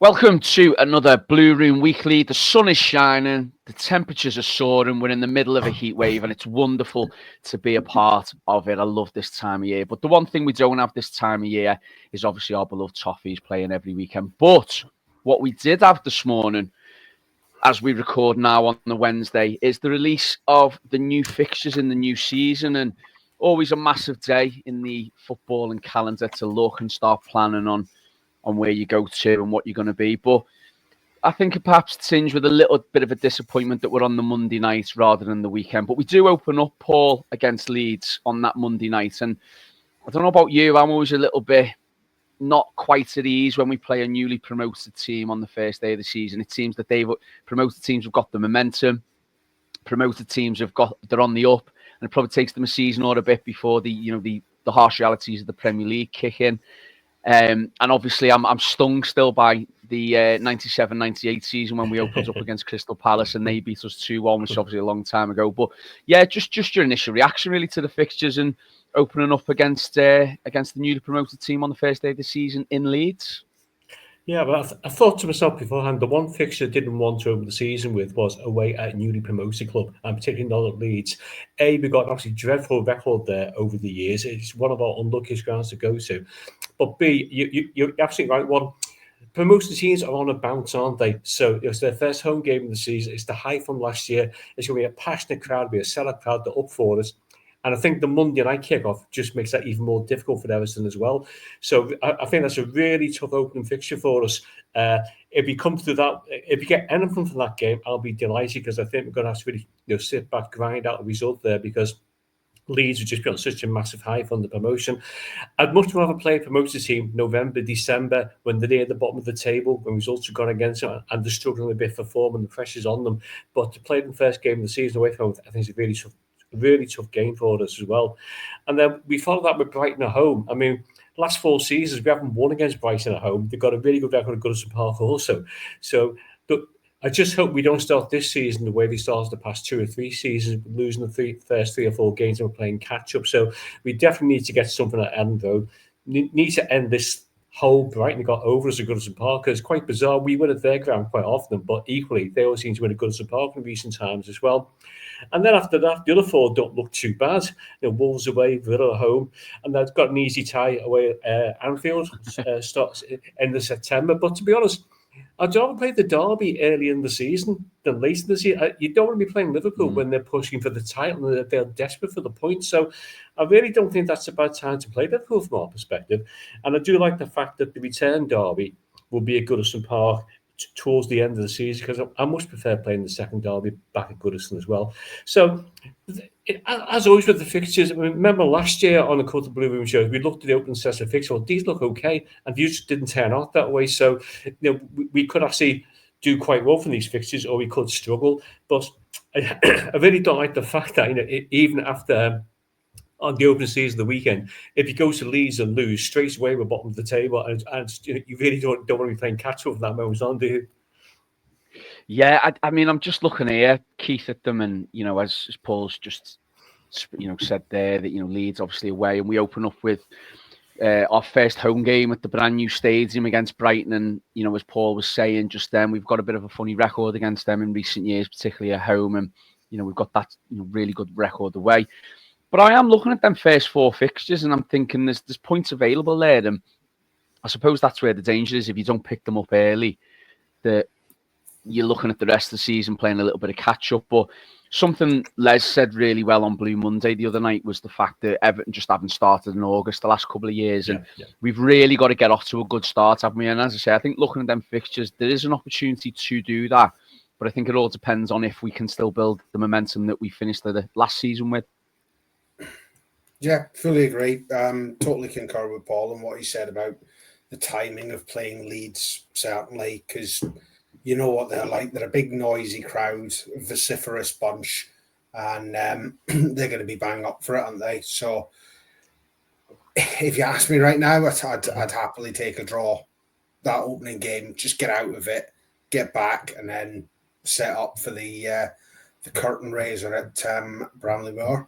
Welcome to another Blue Room Weekly. The sun is shining, the temperatures are soaring, we're in the middle of a heat wave, and it's wonderful to be a part of it. I love this time of year. But the one thing we don't have this time of year is obviously our beloved Toffees playing every weekend. But what we did have this morning, as we record now on the Wednesday, is the release of the new fixtures in the new season. And always a massive day in the footballing calendar to look and start planning on where you go to and what you're going to be. But I think it perhaps tinged with a little bit of a disappointment that we're on the Monday night rather than the weekend. But we do open up, Paul, against Leeds on that Monday night. And I don't know about you, I'm always a little bit not quite at ease when we play a newly promoted team on the first day of the season. It seems that promoted teams have got the momentum. Promoted teams they're on the up, and it probably takes them a season or a bit before the harsh realities of the Premier League kick in. And obviously, I'm stung still by the 97-98 season when we opened up against Crystal Palace and they beat us 2-1, which is obviously a long time ago. But yeah, just your initial reaction really to the fixtures and opening up against the newly promoted team on the first day of the season in Leeds. Yeah, but I thought to myself beforehand, the one fixture I didn't want to open the season with was away at a newly promoted club, and particularly not at Leeds. A, we got an absolutely dreadful record there over the years. It's one of our unluckiest grounds to go to. But B, you're absolutely right. One, promoted teams are on a bounce, aren't they? So it's their first home game of the season. It's the high from last year. It's going to be a passionate crowd, be a sellout crowd. They're up for us. And I think the Monday night kickoff just makes that even more difficult for Everton as well. So I think that's a really tough opening fixture for us. If we come through that, if we get anything from that game, I'll be delighted because I think we're going to have to really sit back, grind out a result there because Leeds would just be on such a massive high from the promotion. I'd much rather play a promoted team November, December, when they're near the bottom of the table, when results have gone against them and they're struggling a bit for form and the pressure's on them. But to play the first game of the season away from home, I think it's a really tough game for us as well. And then we follow that with Brighton at home. I mean, last 4 seasons, we haven't won against Brighton at home. They've got a really good record at Goodison Park also. So I just hope we don't start this season the way we started the past 2 or 3 seasons, losing the first 3 or 4 games and we're playing catch-up. So we definitely need to get something at end, though. Need to end this whole Brighton got over us at Goodison Park. It's quite bizarre. We win at their ground quite often, but equally, they always seem to win at Goodison Park in recent times as well. And then after that, the other 4 don't look too bad. Wolves away, Villa at home, and they've got an easy tie away at Anfield. Starts end of September. But to be honest, I'd rather play the derby early in the season than late in the season. You don't want to be playing Liverpool when they're pushing for the title and they're desperate for the points. So I really don't think that's a bad time to play Liverpool from our perspective. And I do like the fact that the return derby will be at Goodison Park towards the end of the season because I much prefer playing the second derby back at Goodison as well. So as always with the fixtures, I remember last year on a couple of Blue Room shows, we looked at the open sets of fixtures. Well, these look okay, and these just didn't turn out that way. So we could actually do quite well from these fixtures, or we could struggle. But I really don't like the fact that even after on the opening season of the weekend, if you go to Leeds and lose, straight away we're bottom of the table, and you really don't want to be playing catch up from that moment on, do you? Yeah, I mean, I'm just looking here, Keith, at them, and as Paul's just said there that Leeds obviously away, and we open up with our first home game at the brand new stadium against Brighton, and as Paul was saying just then, we've got a bit of a funny record against them in recent years, particularly at home, and we've got that really good record away. But I am looking at them first 4 fixtures, and I'm thinking there's points available there, and I suppose that's where the danger is if you don't pick them up early. That you're looking at the rest of the season playing a little bit of catch up. But something Les said really well on Blue Monday the other night was the fact that Everton just haven't started in August the last couple of years. And we've really got to get off to a good start, haven't we? And as I say, I think looking at them fixtures, there is an opportunity to do that. But I think it all depends on if we can still build the momentum that we finished the last season with. Yeah, fully agree. Totally concur with Paul and what he said about the timing of playing Leeds, certainly, because you know what they're like. They're a big, noisy crowd, vociferous bunch, and they're going to be bang up for it, aren't they? So if you ask me right now, I'd happily take a draw. That opening game, just get out of it, get back, and then set up for the curtain raiser at Bramley Moor.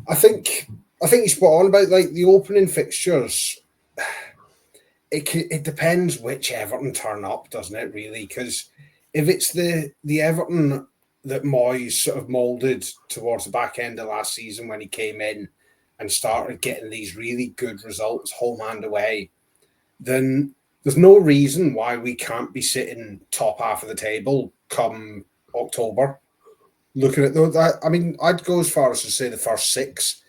I think you're spot on about like the opening fixtures. it depends which Everton turn up, doesn't it? Really, because if it's the Everton that Moyes sort of moulded towards the back end of last season when he came in and started getting these really good results home and away, then there's no reason why we can't be sitting top half of the table come October. Looking at those, I mean, I'd go as far as to say the first 6.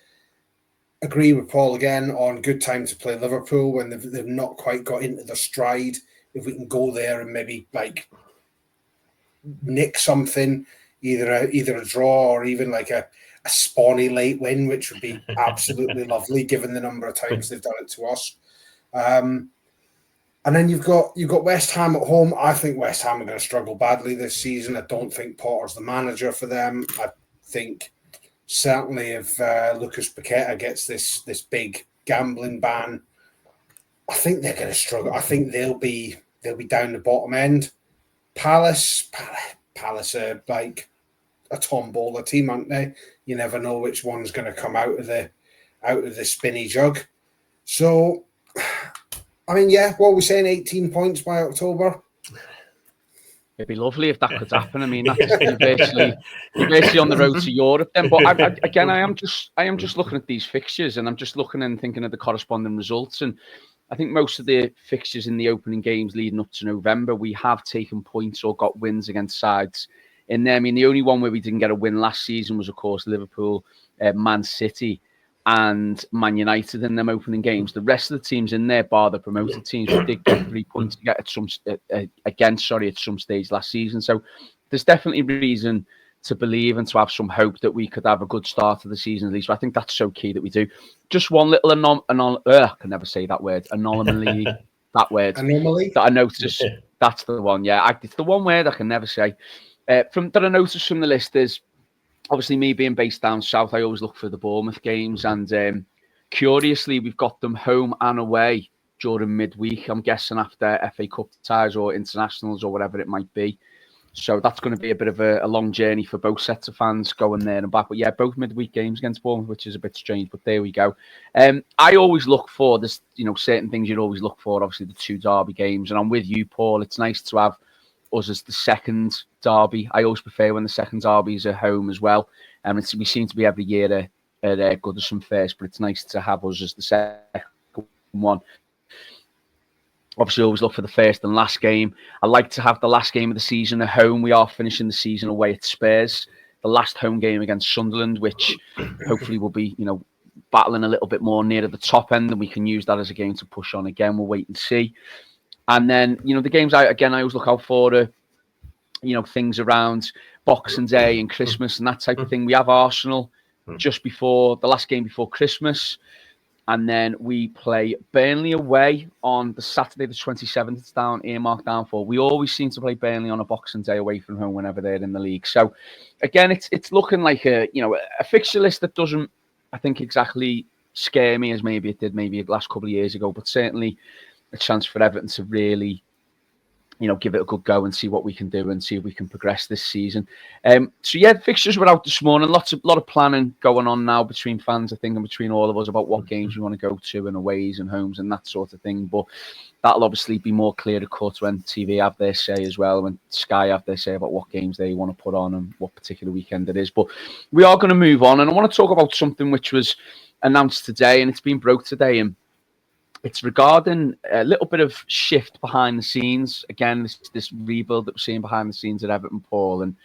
Agree with Paul again on good time to play Liverpool when they've not quite got into their stride. If we can go there and maybe like nick something, either a draw or even like a spawny late win, which would be absolutely lovely given the number of times they've done it to us. And then you've got West Ham at home. I think West Ham are going to struggle badly this season. I don't think Potter's the manager for them. I think certainly if Lucas Paqueta gets this big gambling ban, I think they're going to struggle. I think they'll be down the bottom end. Palace are like a tombola team, aren't they? You never know which one's going to come out of the spinny jug. So, I mean, yeah, what are we saying? 18 points by October. It'd be lovely if that could happen. I mean, that's you're basically on the road to Europe then. But I am just looking at these fixtures, and I'm just looking and thinking of the corresponding results. And I think most of the fixtures in the opening games leading up to November, we have taken points or got wins against sides in there. I mean, the only one where we didn't get a win last season was, of course, Liverpool, Man City, and Man United in them opening games. The rest of the teams in there, bar the promoted teams, we did get 3 points to get at some stage last season. So there's definitely reason to believe and to have some hope that we could have a good start to the season at least. I think that's so key that we do. Just one little I can never say that word. Anomaly. That word. Anomaly. That I noticed. That's the one. Yeah, it's the one word I can never say. That I noticed from the list is, obviously, me being based down south, I always look for the Bournemouth games. And curiously, we've got them home and away during midweek. I'm guessing after FA Cup ties or internationals or whatever it might be. So that's going to be a bit of a long journey for both sets of fans going there and back. But yeah, both midweek games against Bournemouth, which is a bit strange. But there we go. I always look for this, certain things you'd always look for. Obviously, the 2 derby games. And I'm with you, Paul. It's nice to have us as the second derby. I always prefer when the second derbies are home as well. We seem to be every year at Goodison first, but it's nice to have us as the second one. Obviously, always look for the first and last game. I like to have the last game of the season at home. We are finishing the season away at Spurs. The last home game against Sunderland, which hopefully will be, battling a little bit more near the top end, and we can use that as a game to push on again. We'll wait and see. And then, the games I always look out for things around Boxing Day and Christmas and that type of thing. We have Arsenal just before the last game before Christmas. And then we play Burnley away on the Saturday, the 27th. It's earmarked down for. We always seem to play Burnley on a Boxing Day away from home whenever they're in the league. So, again, it's looking like a fixture list that doesn't, I think, exactly scare me as maybe it did maybe the last couple of years ago. But certainly a chance for Everton to really, give it a good go and see what we can do and see if we can progress this season. So yeah, fixtures were out this morning. Lot of planning going on now between fans, I think, and between all of us about what games we want to go to and aways and homes and that sort of thing. But that'll obviously be more clear to cut when TV have their say as well, when Sky have their say about what games they want to put on and what particular weekend it is. But we are going to move on, and I want to talk about something which was announced today, and it's been broke today, and it's regarding a little bit of shift behind the scenes. Again, this rebuild that we're seeing behind the scenes at Everton, Paul. And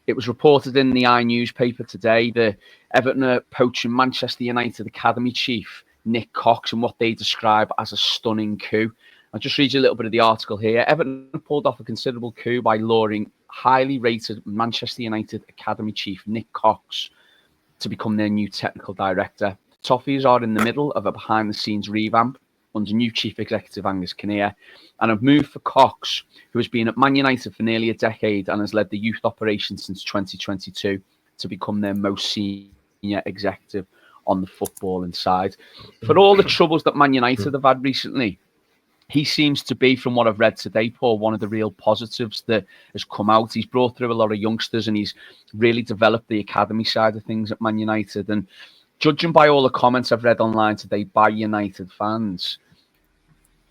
it was reported in the newspaper today that Everton are poaching Manchester United Academy chief Nick Cox in what they describe as a stunning coup. I'll just read you a little bit of the article here. Everton pulled off a considerable coup by luring highly rated Manchester United Academy chief Nick Cox to become their new technical director. The Toffees are in the middle of a behind-the-scenes revamp under new chief executive Angus Kinnear, and have moved for Cox, who has been at Man United for nearly a decade and has led the youth operation since 2022, to become their most senior executive on the footballing side. For all the troubles that Man United have had recently, he seems to be, from what I've read today, Paul, one of the real positives that has come out. He's brought through a lot of youngsters and he's really developed the academy side of things at Man United. And judging by all the comments I've read online today by United fans,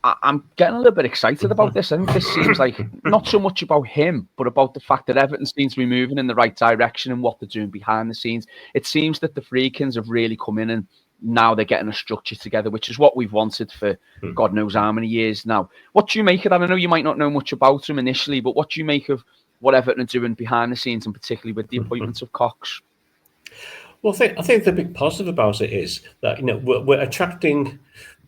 I'm getting a little bit excited about this. I think this seems like not so much about him, but about the fact that Everton seems to be moving in the right direction and what they're doing behind the scenes. It seems that the Freakins have really come in and now they're getting a structure together, which is what we've wanted for God knows how many years now. What do you make of that? I know you might not know much about him initially, but what do you make of what Everton are doing behind the scenes, and particularly with the appointments of Cox? Well, I think the big positive about it is that we're attracting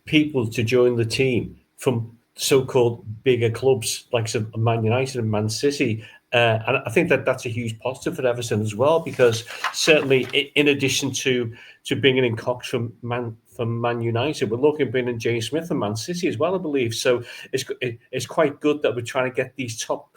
people to join the team from so-called bigger clubs like Man United and Man City. And I think that that's a huge positive for Everton as well, because certainly in addition to bringing in Cox from Man United, we're looking at bringing in James Smith from Man City as well, I believe. So it's quite good that we're trying to get these top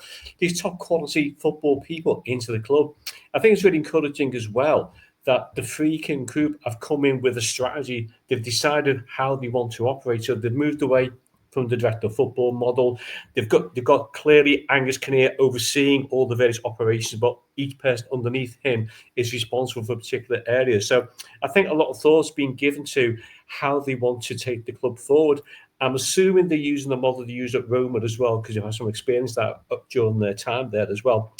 quality football people into the club. I think it's really encouraging as well that the Freakin group have come in with a strategy. They've decided how they want to operate. So they've moved away from the director of football model. They've got clearly Angus Kinnear overseeing all the various operations, but each person underneath him is responsible for particular areas. So I think a lot of thought's been given to how they want to take the club forward. I'm assuming they're using the model they use at Roma as well, because you have some experience that during their time there as well.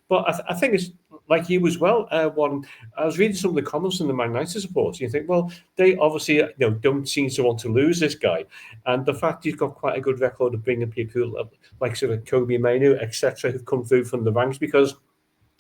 But I think it's like you as well. One, I was reading some of the comments from the Man United supporters. You think, well, they obviously don't seem to want to lose this guy, and the fact he's got quite a good record of bringing people like sort of Kobe Mainoo, etc., who've come through from the ranks. Because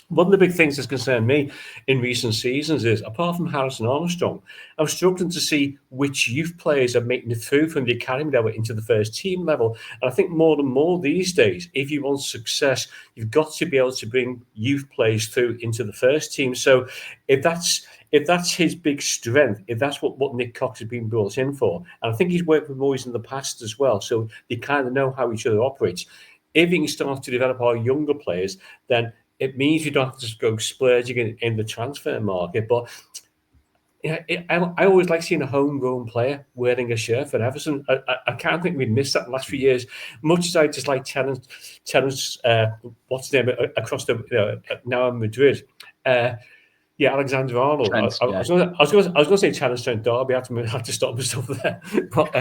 one of the big things that's concerned me in recent seasons is, apart from Harrison Armstrong, I'm struggling to see which youth players are making it through from the academy level into the first team level. And I think more and more these days, if you want success, you've got to be able to bring youth players through into the first team. So if that's his big strength, if that's what Nick Cox has been brought in for, and I think he's worked with boys in the past as well, so they kind of know how each other operates. If he can start to develop our younger players, then it means you don't have to go splurging in the transfer market. But I always like seeing a homegrown player wearing a shirt for Everton. I can't think we've missed that in the last few years. Much as I just like Terence, what's his name, across the now in Madrid. Alexander Arnold. Trent, I was going to say Terence Trent D'Arby. I had to stop myself there. But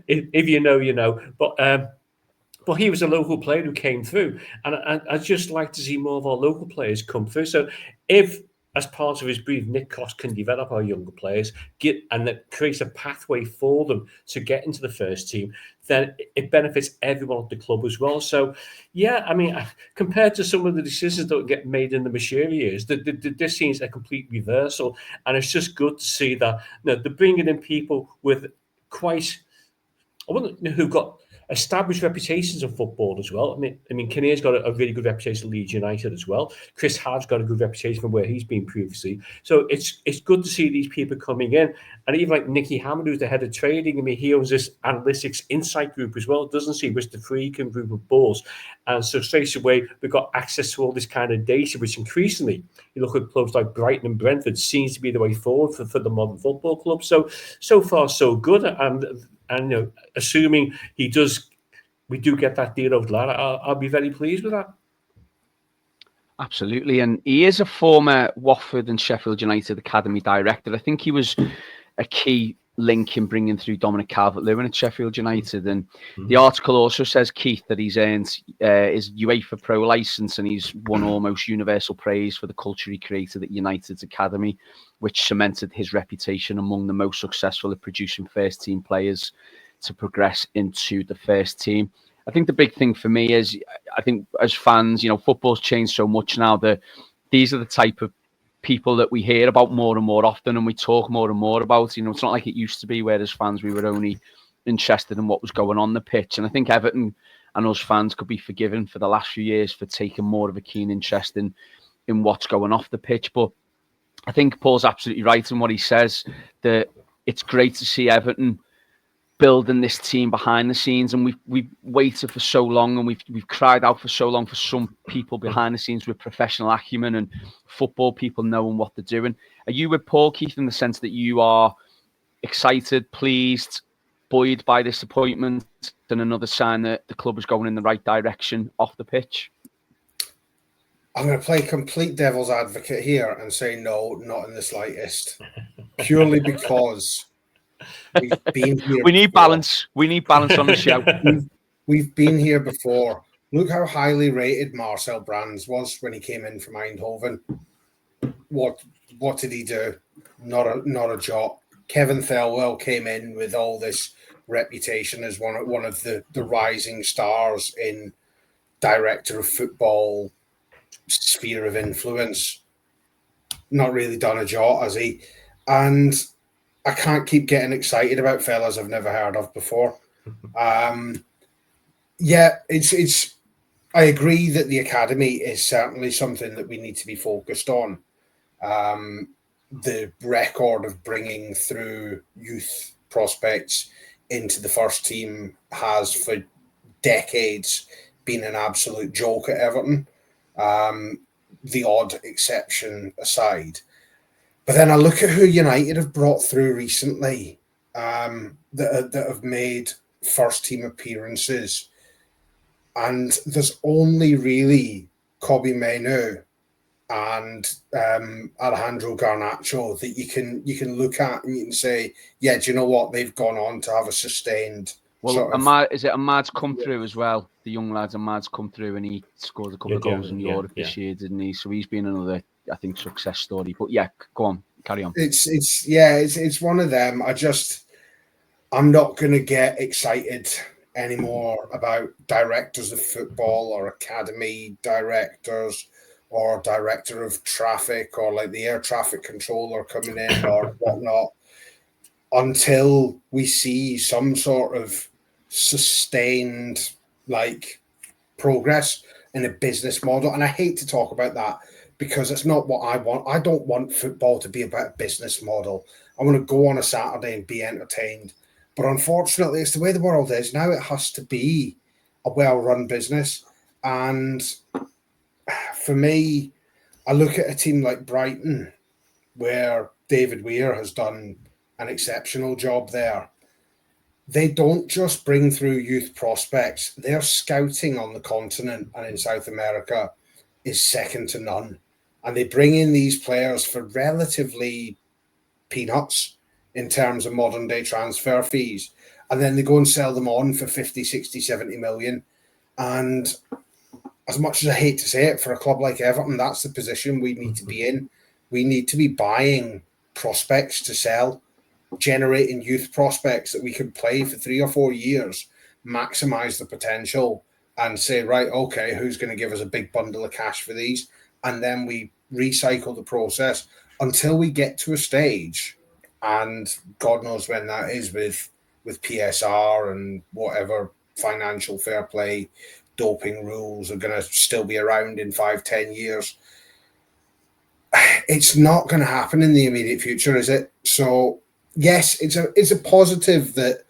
if you know, you know. But he was a local player who came through, and I'd just like to see more of our local players come through. So if, as part of his brief, Nick Cox can develop our younger players, and that creates a pathway for them to get into the first team, then it benefits everyone at the club as well. So, yeah, I mean, compared to some of the decisions that get made in the Bashir years, this seems a complete reversal, and it's just good to see that they're bringing in people with who've got established reputations of football as well. I mean, Kinnear's got a really good reputation at Leeds United as well. Chris Hart's got a good reputation from where he's been previously. So it's good to see these people coming in. And even like Nicky Hammond, who's the head of trading, I mean, he owns this analytics insight group as well, doesn't he? With the Freakin group of balls. And so straight away, we've got access to all this kind of data, which increasingly, you look at clubs like Brighton and Brentford, seems to be the way forward for the modern football club. So far, so good. And assuming we do get that deal over the line, I'll be very pleased with that. Absolutely, and he is a former Watford and Sheffield United academy director. I think he was a key link in bringing through Dominic Calvert-Lewin at Sheffield United. And the article also says, Keith, that he's earned his UEFA Pro license and he's won almost universal praise for the culture he created at United's academy, which cemented his reputation among the most successful at producing first-team players to progress into the first team. I think the big thing for me is, I think as fans, football's changed so much now that these are the type of people that we hear about more and more often and we talk more and more about. It's not like it used to be where as fans we were only interested in what was going on the pitch. And I think Everton and us fans could be forgiven for the last few years for taking more of a keen interest in what's going off the pitch. But I think Paul's absolutely right in what he says, that it's great to see Everton building this team behind the scenes, and we've waited for so long, and we've cried out for so long for some people behind the scenes with professional acumen and football people knowing what they're doing. Are you with Paul, Keith, in the sense that you are excited, pleased, buoyed by this appointment, and another sign that the club is going in the right direction off the pitch? I'm going to play complete devil's advocate here and say no, not in the slightest. Purely because We've been here. We need balance. We need balance on the show. We've been here before. Look how highly rated Marcel Brands was when he came in from Eindhoven. What did he do? Not a jot. Kevin Thelwell came in with all this reputation as one of the rising stars in director of football sphere of influence. Not really done a jot, has he? And I can't keep getting excited about fellas I've never heard of before. It's. I agree that the academy is certainly something that we need to be focused on. The record of bringing through youth prospects into the first team has for decades been an absolute joke at Everton. The odd exception aside. But then I look at who United have brought through recently that have made first team appearances. And there's only really Kobbie Mainoo and Alejandro Garnacho that you can look at and you can say, yeah, do you know what? They've gone on to have a sustained. Well, is it Ahmad's come through as well? The young lads, Ahmad's come through and he scored a couple of goals in Europe this year, didn't he? So he's been another, I think, success story. But yeah, go on, carry on. It's one of them. I'm not going to get excited anymore about directors of football or academy directors or director of traffic or like the air traffic controller coming in or whatnot until we see some sort of sustained like progress in a business model. And I hate to talk about that because it's not what I want. I don't want football to be about a business model. I want to go on a Saturday and be entertained. But unfortunately, it's the way the world is. Now it has to be a well-run business. And for me, I look at a team like Brighton, where David Weir has done an exceptional job there. They don't just bring through youth prospects. Their scouting on the continent and in South America is second to none. And they bring in these players for relatively peanuts in terms of modern day transfer fees. And then they go and sell them on for 50, 60, 70 million. And as much as I hate to say it, for a club like Everton, that's the position we need to be in. We need to be buying prospects to sell, generating youth prospects that we can play for 3 or 4 years, maximize the potential and say, right, okay, who's going to give us a big bundle of cash for these? And then we recycle the process until we get to a stage, and God knows when that is with PSR and whatever financial fair play, doping rules are going to still be around in 5-10 years. It's not going to happen in the immediate future, is it? So yes, it's a positive that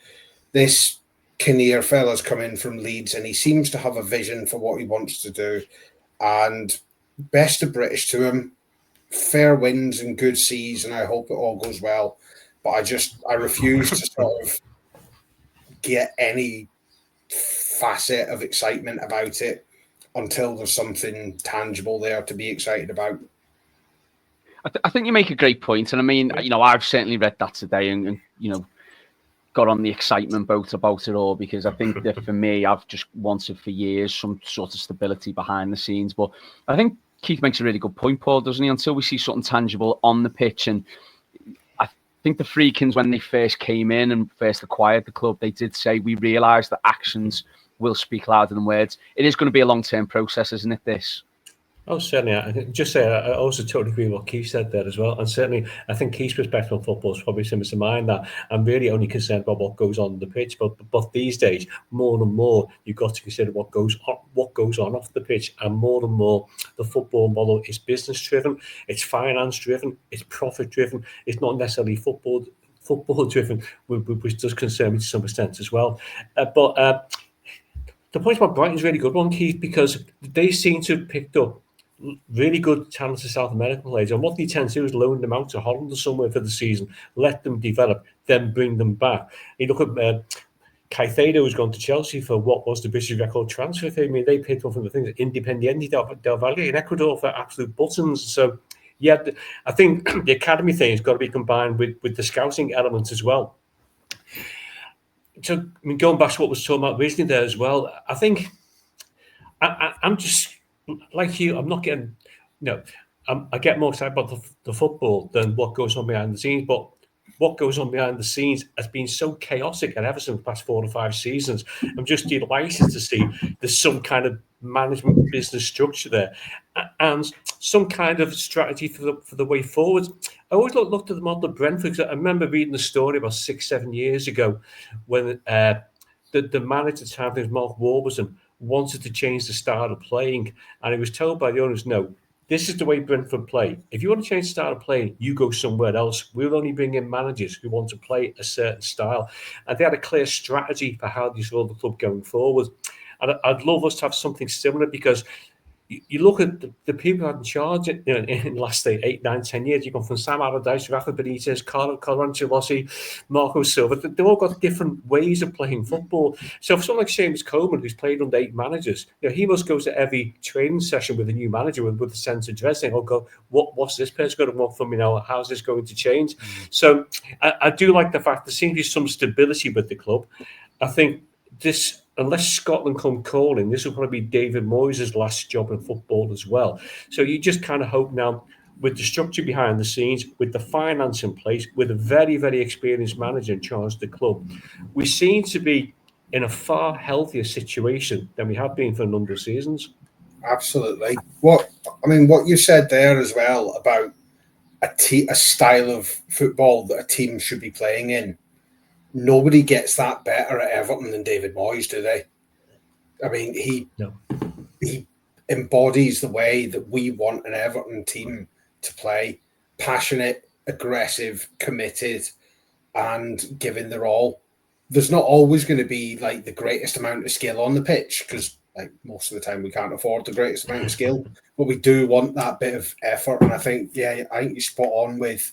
this Kinnear fella's come in from Leeds and he seems to have a vision for what he wants to do. And best of British to him. Fair winds and good seas, and I hope it all goes well. But I refuse to sort of get any facet of excitement about it until there's something tangible there to be excited about. I think you make a great point, and I mean, I've certainly read that today, and got on the excitement boat about it all, because I think that for me, I've just wanted for years some sort of stability behind the scenes. But I think Keith makes a really good point, Paul, doesn't he? Until we see something tangible on the pitch. And I think the Freakins, when they first came in and first acquired the club, they did say, we realise that actions will speak louder than words. It is going to be a long-term process, isn't it, this? Oh, certainly. I also totally agree with what Keith said there as well. And certainly, I think Keith's perspective on football is probably similar to mine, that I'm really only concerned about what goes on the pitch. But these days, more and more, you've got to consider what goes on off the pitch. And more, the football model is business-driven, it's finance-driven, it's profit-driven. It's not necessarily football-driven, which does concern me to some extent as well. But the point about Brighton is a really good one, Keith, because they seem to have picked up really good talented South American players, and what they tend to do is loan them out to Holland or somewhere for the season, let them develop, then bring them back. You look at Caicedo, who's gone to Chelsea for what was the British record transfer fee. I mean, they picked up from the things Independiente del Valle in Ecuador for absolute buttons. So, yeah, I think the academy thing has got to be combined with the scouting element as well. So, I mean, going back to what was talking about originally there as well, I think I'm just like you. I'm not getting, I get more excited about the football than what goes on behind the scenes. But what goes on behind the scenes has been so chaotic at Everton the past 4 or 5 seasons. I'm just delighted to see there's some kind of management business structure there and some kind of strategy for the way forward. I always looked at the model of Brentford, because I remember reading the story about 6-7 years ago when the manager at the time, I think Mark Warburton, wanted to change the style of playing, and he was told by the owners, no, this is the way Brentford play. If you want to change the style of playing, you go somewhere else. We'll only bring in managers who want to play a certain style. And they had a clear strategy for how they saw the club going forward. And I'd love us to have something similar, because you look at the people who had in charge in the last 8, 9, 10 years. You've gone from Sam Allardyce, Rafa Benitez, Carlo Ancelotti, Marco Silva. They've all got different ways of playing football. So for someone like Seamus Coleman, who's played under 8 managers, he must go to every training session with a new manager with a sense of dread, saying, "Oh God, what's this person going to want from me now? How's this going to change?" So I do like the fact there seems to be some stability with the club. I think this, unless Scotland come calling, this will probably be David Moyes' last job in football as well. So you just kind of hope now, with the structure behind the scenes, with the finance in place, with a very, very experienced manager in charge of the club, we seem to be in a far healthier situation than we have been for a number of seasons. Absolutely. What you said there as well about a style of football that a team should be playing in. Nobody gets that better at Everton than David Moyes, do they? I mean, he embodies the way that we want an Everton team to play: passionate, aggressive, committed, and giving their all. There's not always going to be like the greatest amount of skill on the pitch, because like most of the time we can't afford the greatest amount of skill, but we do want that bit of effort. And I think you're spot on with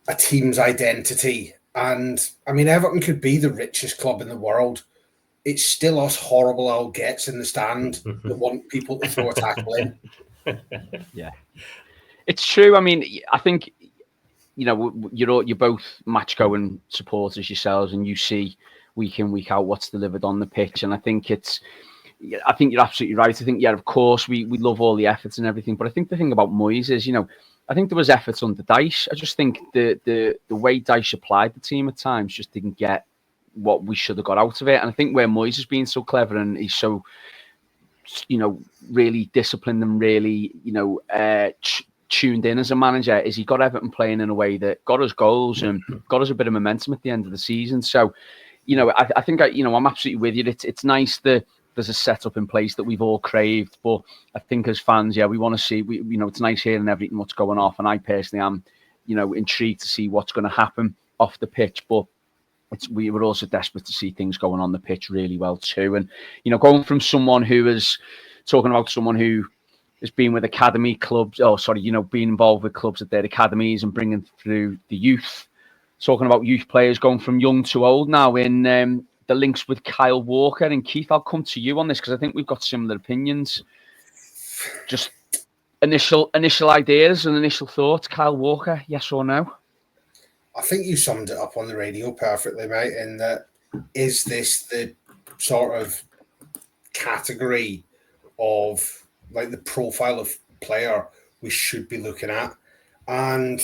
a team's identity. And I mean, Everton could be the richest club in the world. It's still us horrible old gets in the stand that want people to throw a tackle in. Yeah, it's true. I mean, I think, you're both match-going supporters yourselves, and you see week in, week out what's delivered on the pitch. And I think you're absolutely right. I think, of course, we love all the efforts and everything. But I think the thing about Moyes is, I think there was efforts under Dyche. I just think the way Dyche applied the team at times just didn't get what we should have got out of it. And I think where Moyes has been so clever and he's so, really disciplined and really, tuned in as a manager, is he got Everton playing in a way that got us goals and got us a bit of momentum at the end of the season. So, I think I'm absolutely with you. It's nice that there's a setup in place that we've all craved, but I think as fans, we want to see, it's nice hearing everything what's going off. And I personally am, intrigued to see what's going to happen off the pitch, but we were also desperate to see things going on the pitch really well too. And, going from someone who has been with academy clubs, being involved with clubs at their academies and bringing through the youth, talking about youth players going from young to old now in the links with Kyle Walker. And Keith, I'll come to you on this because I think we've got similar opinions. Just initial ideas and initial thoughts. Kyle Walker, yes or no? I think you summed it up on the radio perfectly, mate, in that, is this the sort of category of like the profile of player we should be looking at? And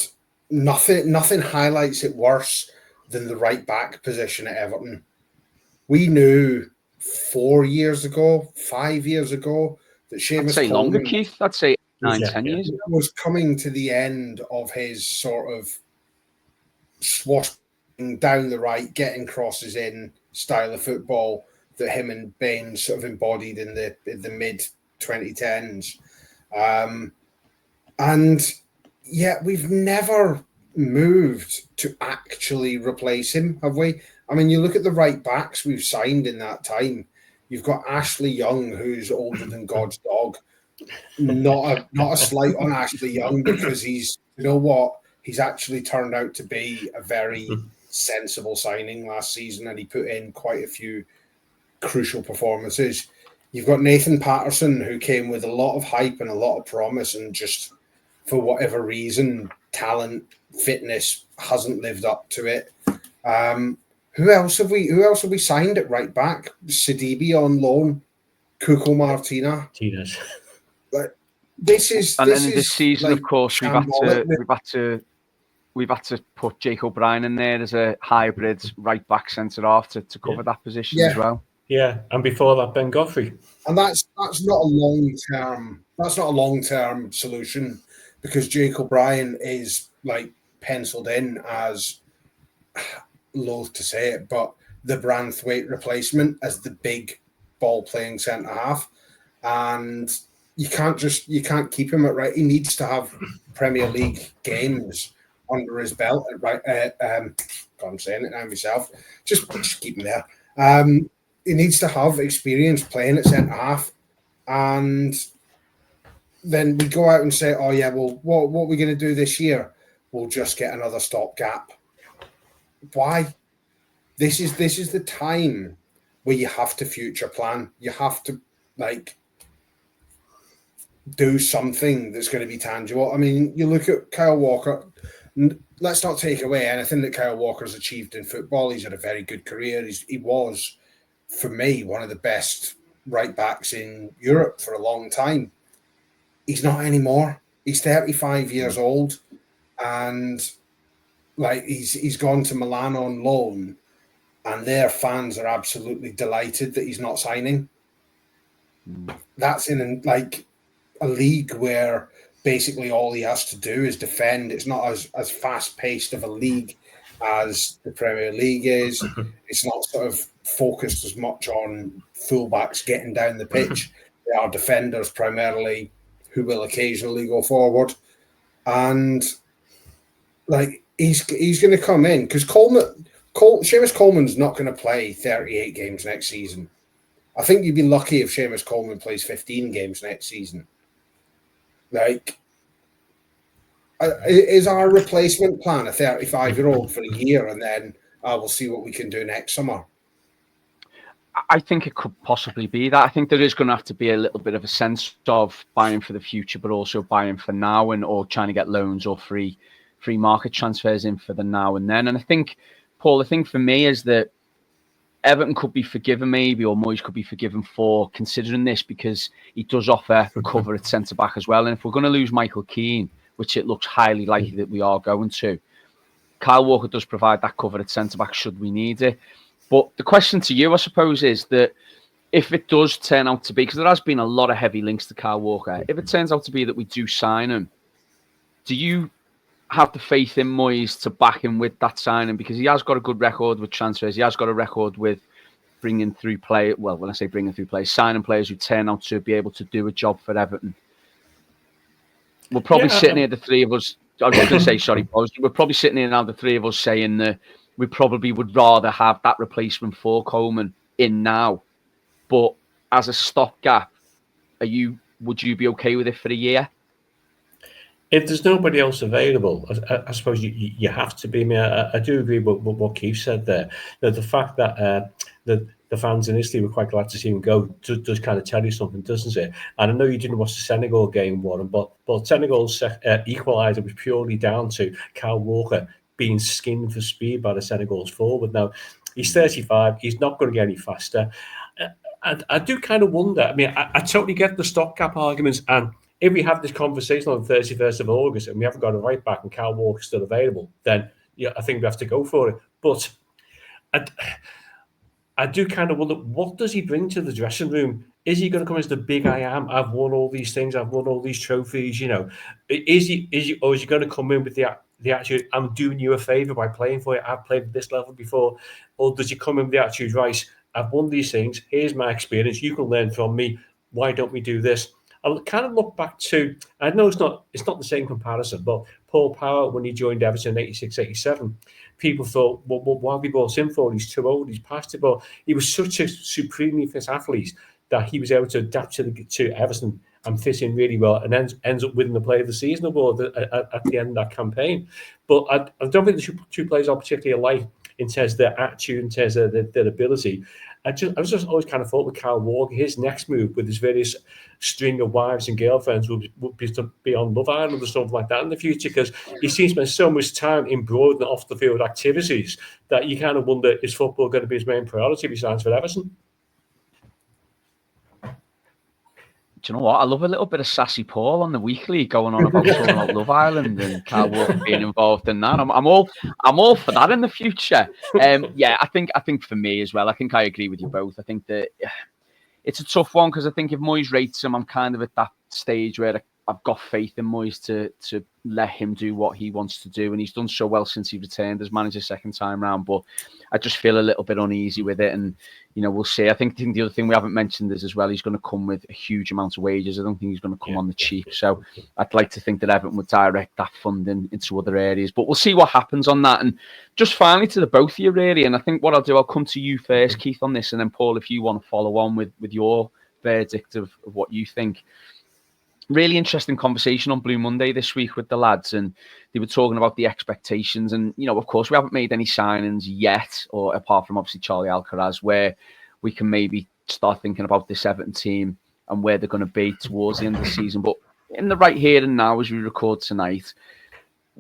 nothing highlights it worse than the right back position at Everton. We knew 4 years ago, 5 years ago, that Seamus I'd say Coleman, longer, Keith. I'd say 9-10 years ago, was coming to the end of his sort of swashing down the right, getting crosses in style of football that him and Bain sort of embodied in the mid 2010s. And yet we've never moved to actually replace him, have we? I mean, you look at the right backs we've signed in that time. You've got Ashley Young, who's older than God's dog. Not a slight on Ashley Young, because he's actually turned out to be a very sensible signing last season, and he put in quite a few crucial performances. You've got Nathan Patterson, who came with a lot of hype and a lot of promise, and just for whatever reason, talent, fitness hasn't lived up to it. Who else have we signed at right back? Sidibe on loan, Cuco Martina. Martinez. Like this is this season, like of course, shambolic. we've had to put Jake O'Brien in there as a hybrid right back centre half to cover that position as well. Yeah, and before that, Ben Godfrey. And that's not a long term solution, because Jake O'Brien is like penciled in as, loath to say it, but the Branthwaite replacement as the big ball playing centre half, and you can't keep him at right. He needs to have Premier League games under his belt at right. God, I'm saying it now myself. Just keep him there. He needs to have experience playing at centre half, and then we go out and say, "Oh yeah, well, what are we going to do this year? We'll just get another stopgap." Why? This is the time where you have to future plan. You have to do something that's going to be tangible. I mean, you look at Kyle Walker. Let's not take away anything that Kyle Walker's achieved in football. He's had a very good career. He was, for me, one of the best right backs in Europe for a long time. He's not anymore. He's 35 years old, and he's gone to Milan on loan, and their fans are absolutely delighted that he's not signing. That's in a league where basically all he has to do is defend. It's not as fast-paced of a league as the Premier League is. It's not sort of focused as much on fullbacks getting down the pitch. They are defenders primarily who will occasionally go forward. And he's going to come in because Seamus Coleman's not going to play 38 games next season. I think you'd be lucky if Seamus Coleman plays 15 games next season. Is our replacement plan a 35-year-old for a year, and then we'll see what we can do next summer? I think it could possibly be that. I think there is going to have to be a little bit of a sense of buying for the future, but also buying for now, or trying to get loans or free market transfers in for the now and then. And I think, Paul, the thing for me is that Everton could be forgiven maybe, or Moyes could be forgiven for considering this, because he does offer cover at centre-back as well. And if we're going to lose Michael Keane, which it looks highly likely that we are going to, Kyle Walker does provide that cover at centre-back should we need it. But the question to you, I suppose, is that if it does turn out to be, because there has been a lot of heavy links to Kyle Walker, if it turns out to be that we do sign him, do you have the faith in Moyes to back him with that signing? Because he has got a good record with transfers. He has got a record with bringing through players. Well, when I say bringing through players, signing players who turn out to be able to do a job for Everton. We're probably sitting here, the three of us. I was going to say, sorry, Paul. We're probably sitting here now, the three of us, saying that we probably would rather have that replacement for Coleman in now. But as a stopgap, would you be okay with it for a year? If there's nobody else available, I suppose you have to be. I mean, I do agree with what Keith said there. That the fact that the fans in Italy were quite glad to see him go does kind of tell you something, doesn't it? And I know you didn't watch the Senegal game, Warren, but Senegal's equaliser was purely down to Kyle Walker being skinned for speed by the Senegal's forward. Now, he's 35. He's not going to get any faster. I do kind of wonder. I mean, I totally get the stopgap arguments, and if we have this conversation on the 31st of August and we haven't got a right back and Kyle Walker's still available, then I think we have to go for it. But I do kind of wonder, what does he bring to the dressing room? Is he going to come as the big I am? I've won all these things. I've won all these trophies. Is he going to come in with the attitude, I'm doing you a favour by playing for you. I've played at this level before. Or does he come in with the attitude, right, I've won these things. Here's my experience. You can learn from me. Why don't we do this? I'll kind of look back to, I know it's not the same comparison, but Paul Power, when he joined Everton in 86, 87, people thought, well, why have we brought him for? He's too old, he's past it. But he was such a supremely fit athlete that he was able to adapt to Everton and fit in really well, and ends up winning the Player of the Season award at the end of that campaign. But I don't think the two players are particularly alike. in terms of their attitude, in terms of their ability. I was just always kind of thought with Kyle Walker, his next move with his various string of wives and girlfriends would be to be on Love Island or something like that in the future, because he seems to spend so much time in broad and off the field activities that you kind of wonder, is football going to be his main priority besides for Everton? Do you know what? I love a little bit of sassy Paul on the weekly going on about talking about Love Island and Kyle Walker being involved in that. I'm all for that in the future. Yeah, I think for me as well. I think I agree with you both. I think that it's a tough one because I think if Moyes rates him, I'm kind of at that stage where I've got faith in Moyes to let him do what he wants to do, and he's done so well since he returned as manager second time round. But I just feel a little bit uneasy with it, and we'll see. I think the other thing we haven't mentioned is as well, he's going to come with a huge amount of wages. I don't think he's going to come on the cheap. So I'd like to think that Everton would direct that funding into other areas, but we'll see what happens on that. And just finally to the both of you really, and I think what I'll do, I'll come to you first, Keith, on this, and then Paul, if you want to follow on with your verdict of what you think. Really interesting conversation on Blue Monday this week with the lads, and they were talking about the expectations. And of course, we haven't made any signings yet, or apart from obviously Charlie Alcaraz, where we can maybe start thinking about this Everton team and where they're going to be towards the end of the season. But in the right here and now, as we record tonight,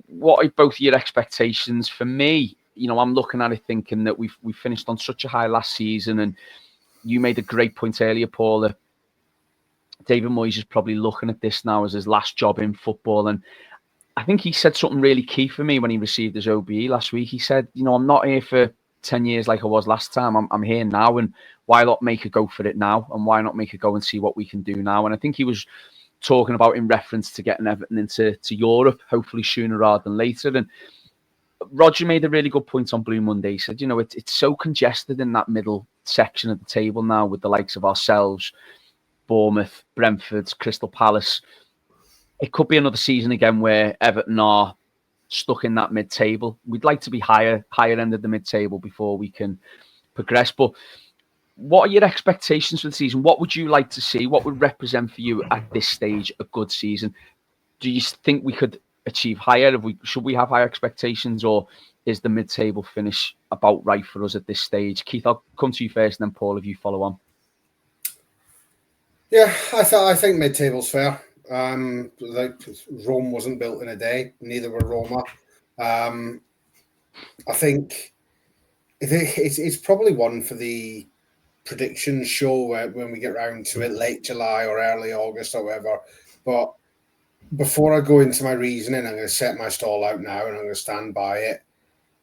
what are both your expectations? For me, I'm looking at it thinking that we finished on such a high last season, and you made a great point earlier, Paul, that David Moyes is probably looking at this now as his last job in football. And I think he said something really key for me when he received his OBE last week. He said, I'm not here for 10 years like I was last time. I'm here now, and why not make a go for it now? And why not make a go and see what we can do now? And I think he was talking about in reference to getting Everton into Europe, hopefully sooner rather than later. And Roger made a really good point on Blue Monday. He said, it's so congested in that middle section of the table now with the likes of ourselves, Bournemouth, Brentford, Crystal Palace. It could be another season again where Everton are stuck in that mid-table. We'd like to be higher end of the mid-table before we can progress. But what are your expectations for the season? What would you like to see? What would represent for you at this stage a good season? Do you think we could achieve higher? Should we have higher expectations, or is the mid-table finish about right for us at this stage? Keith, I'll come to you first, and then Paul, if you follow on. Yeah, I think mid-table's fair. Like Rome wasn't built in a day, neither were Roma. I think it's probably one for the prediction show when we get round to it, late July or early August or whatever. But before I go into my reasoning, I'm going to set my stall out now, and I'm going to stand by it.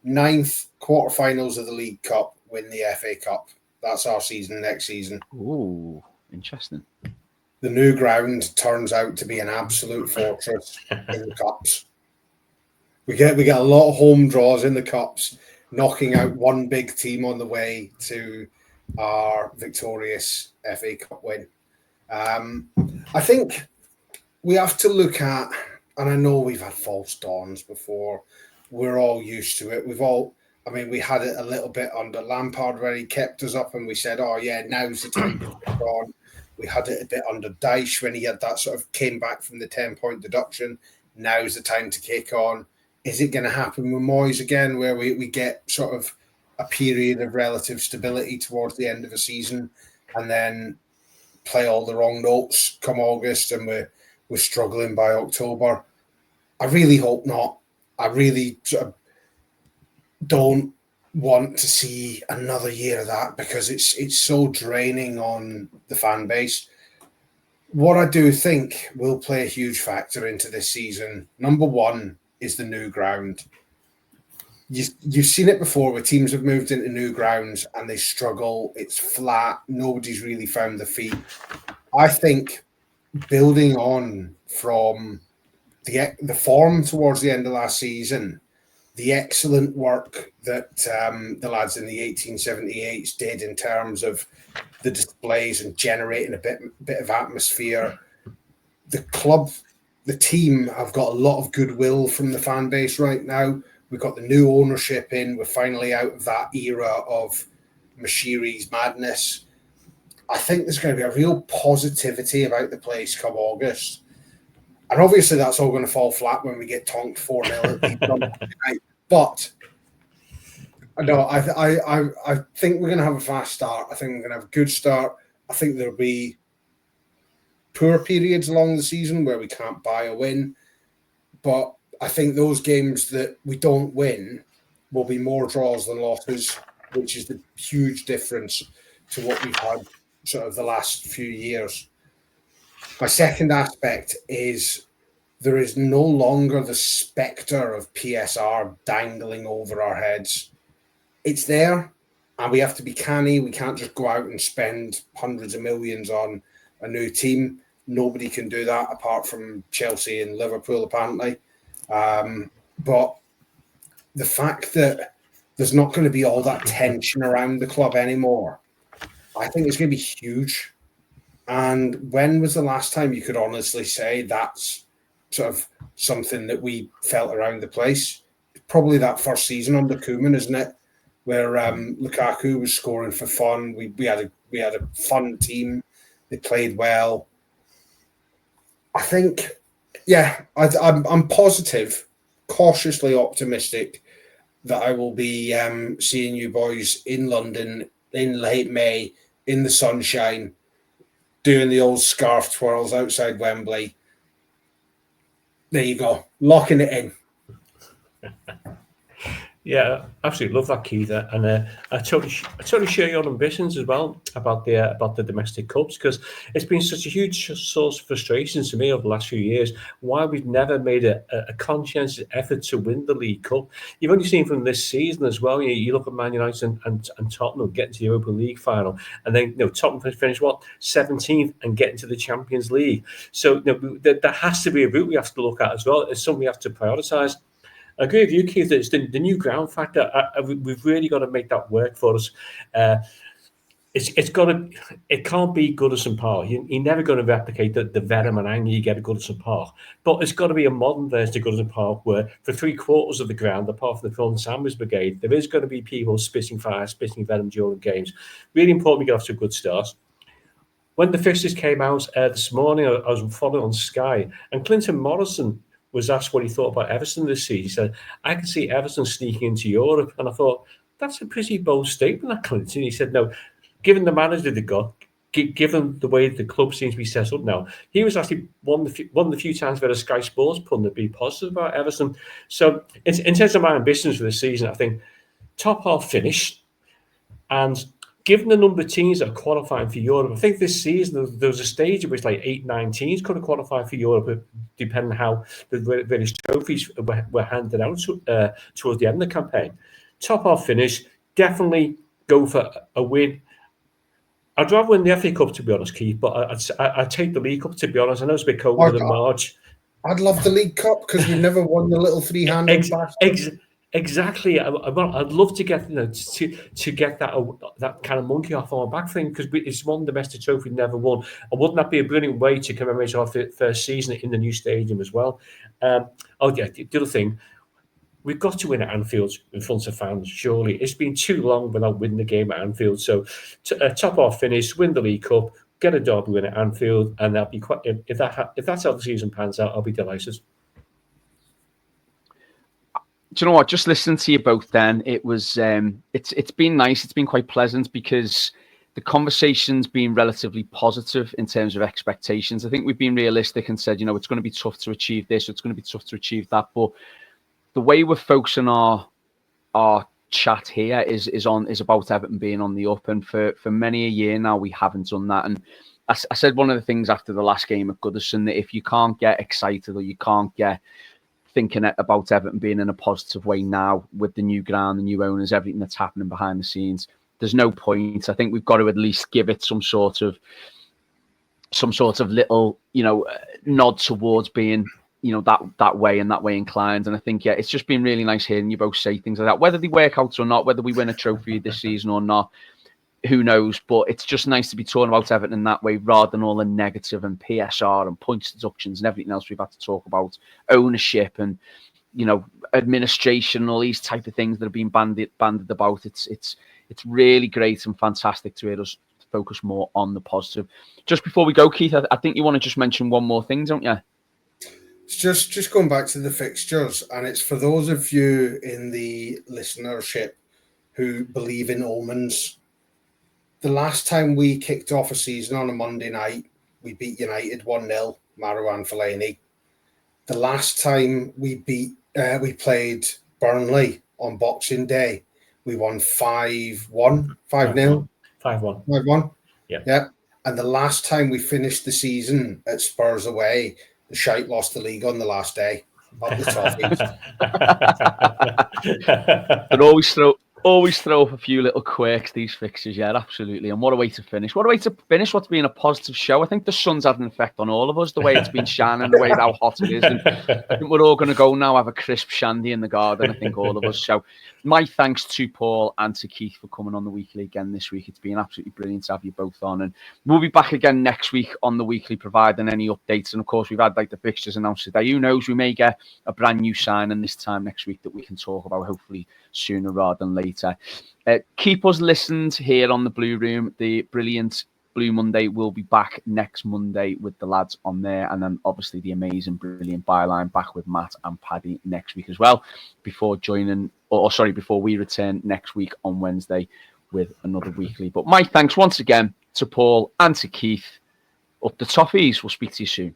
9th quarterfinals of the League Cup, win the FA Cup. That's our season next season. Ooh. Interesting. The new ground turns out to be an absolute fortress in the cups. We get a lot of home draws in the cups, knocking out one big team on the way to our victorious FA Cup win. I think we have to look at, and I know we've had false dawns before. We're all used to it. We had it a little bit under Lampard where he kept us up and we said, oh yeah, now's the time to kick on. We had it a bit under Dyche when he had that sort of came back from the 10-point deduction. Now's the time to kick on. Is it going to happen with Moyes again, where we get sort of a period of relative stability towards the end of a season and then play all the wrong notes come August and we're struggling by October? I really hope not. I really sort of don't want to see another year of that because it's so draining on the fan base. What I do think will play a huge factor into this season, number one, is the new ground. You've seen it before where teams have moved into new grounds and they struggle. It's flat. Nobody's really found their feet. I think building on from the form towards the end of last season, the excellent work that the lads in the 1878s did in terms of the displays and generating a bit of atmosphere. The club, the team have got a lot of goodwill from the fan base right now. We've got the new ownership in. We're finally out of that era of Mashiri's madness. I think there's going to be a real positivity about the place come August. And obviously that's all going to fall flat when we get tonked 4-0 at the but No, I think we're going to have a fast start. I think we're going to have a good start. I think there'll be poor periods along the season where we can't buy a win. But I think those games that we don't win will be more draws than losses, which is the huge difference to what we've had sort of the last few years. My second aspect is there is no longer the spectre of PSR dangling over our heads. It's there, and we have to be canny. We can't just go out and spend hundreds of millions on a new team. Nobody can do that apart from Chelsea and Liverpool, apparently. But the fact that there's not going to be all that tension around the club anymore, I think it's going to be huge. And when was the last time you could honestly say that's sort of something that we felt around the place? Probably that first season under Koeman, isn't it? Where Lukaku was scoring for fun. We had a fun team. They played well. I think, yeah, I'm positive, cautiously optimistic that I will be seeing you boys in London in late May in the sunshine, doing the old scarf twirls outside Wembley. There you go, locking it in. Yeah, absolutely love that, Keith, and I totally share your ambitions as well about the domestic cups, because it's been such a huge source of frustration to me over the last few years why we've never made a conscientious effort to win the League Cup. You've only seen from this season as well. You look at Man United and Tottenham getting to the Europa League final, and then Tottenham finished 17th and getting to the Champions League. So there has to be a route we have to look at as well. It's something we have to prioritise. I agree with you, Keith, that it's the new ground factor. We've really got to make that work for us. It can't be Goodison Park. You're never going to replicate the venom and anger you get at Goodison Park. But it's got to be a modern version of Goodison Park where for 3/4 of the ground, apart from the Phil and Sandwich Brigade, there is going to be people spitting fire, spitting venom during games. Really important we get off to a good start. When the fixtures came out this morning, I was following on Sky, and Clinton Morrison was asked what he thought about Everton this season. He said, I can see Everton sneaking into Europe. And I thought, that's a pretty bold statement, that Clinton. He said, no, given the manager they got, given the way the club seems to be set up now, he was actually one of the few times where a Sky Sports pundit be positive about Everton. So in terms of my ambitions for this season, I think top half finish, and given the number of teams that are qualifying for Europe, I think this season there was a stage in which like 8-9 teams could have qualified for Europe, depending on how the various trophies were handed out towards the end of the campaign. Top half finish, definitely go for a win. I'd rather win the FA Cup, to be honest, Keith, but I'd take the League Cup, to be honest. I know it's a bit colder than March. I'd love the League Cup because we've never won the little three-handed bastard. Exactly. I'd love to get to get that kind of monkey off our back thing, because it's one domestic trophy we never won. And wouldn't that be a brilliant way to commemorate our first season in the new stadium as well? The other thing, we've got to win at Anfield in front of fans. Surely it's been too long without winning the game at Anfield. So top off finish, win the League Cup, get a derby win at Anfield, and that'll be quite. If that's how the season pans out, I'll be delighted. Do you know what? Just listening to you both then, it was it's been nice. It's been quite pleasant because the conversation's been relatively positive in terms of expectations. I think we've been realistic and said, it's going to be tough to achieve this, it's going to be tough to achieve that. But the way we're focusing our chat here is about Everton being on the up. And for many a year now, we haven't done that. And I said one of the things after the last game at Goodison, that if you can't get excited or you can't get thinking about Everton being in a positive way now with the new ground, the new owners, everything that's happening behind the scenes, there's no point. I think we've got to at least give it some sort of little, nod towards being, that way and that way inclined. And I think, it's just been really nice hearing you both say things like that, whether they work out or not, whether we win a trophy this season or not, who knows? But it's just nice to be talking about Everton in that way, rather than all the negative and PSR and points deductions and everything else we've had to talk about, ownership and administration and all these type of things that have been bandied about. It's really great and fantastic to hear us focus more on the positive. Just before we go, Keith, I think you want to just mention one more thing, don't you? It's just going back to the fixtures, and it's for those of you in the listenership who believe in omens. The last time we kicked off a season on a Monday night, we beat United 1-0, Marouane Fellaini. The last time we played Burnley on Boxing Day, we won 5-1, 5-0. 5-1. 5-1. Yeah. And the last time we finished the season at Spurs away, the Shite lost the league on the last day. Up the toffees. But always throw up a few little quirks, these fixtures, yeah, absolutely. And what a way to finish. What's been a positive show. I think the sun's had an effect on all of us, the way it's been shining, the way how hot it is. And I think we're all going to go now, have a crisp shandy in the garden, I think all of us. So my thanks to Paul and to Keith for coming on the weekly again this week. It's been absolutely brilliant to have you both on. And we'll be back again next week on the weekly, providing any updates. And of course, we've had the fixtures announced today. Who knows, we may get a brand new signing this time next week that we can talk about, hopefully sooner rather than later. Keep us listened here on the Blue Room. The brilliant Blue Monday will be back next Monday with the lads on there, and then obviously the amazing, brilliant Byline back with Matt and Paddy next week as well, before we return next week on Wednesday with another weekly. But my thanks once again to Paul and to Keith. Up the toffees. We'll speak to you soon.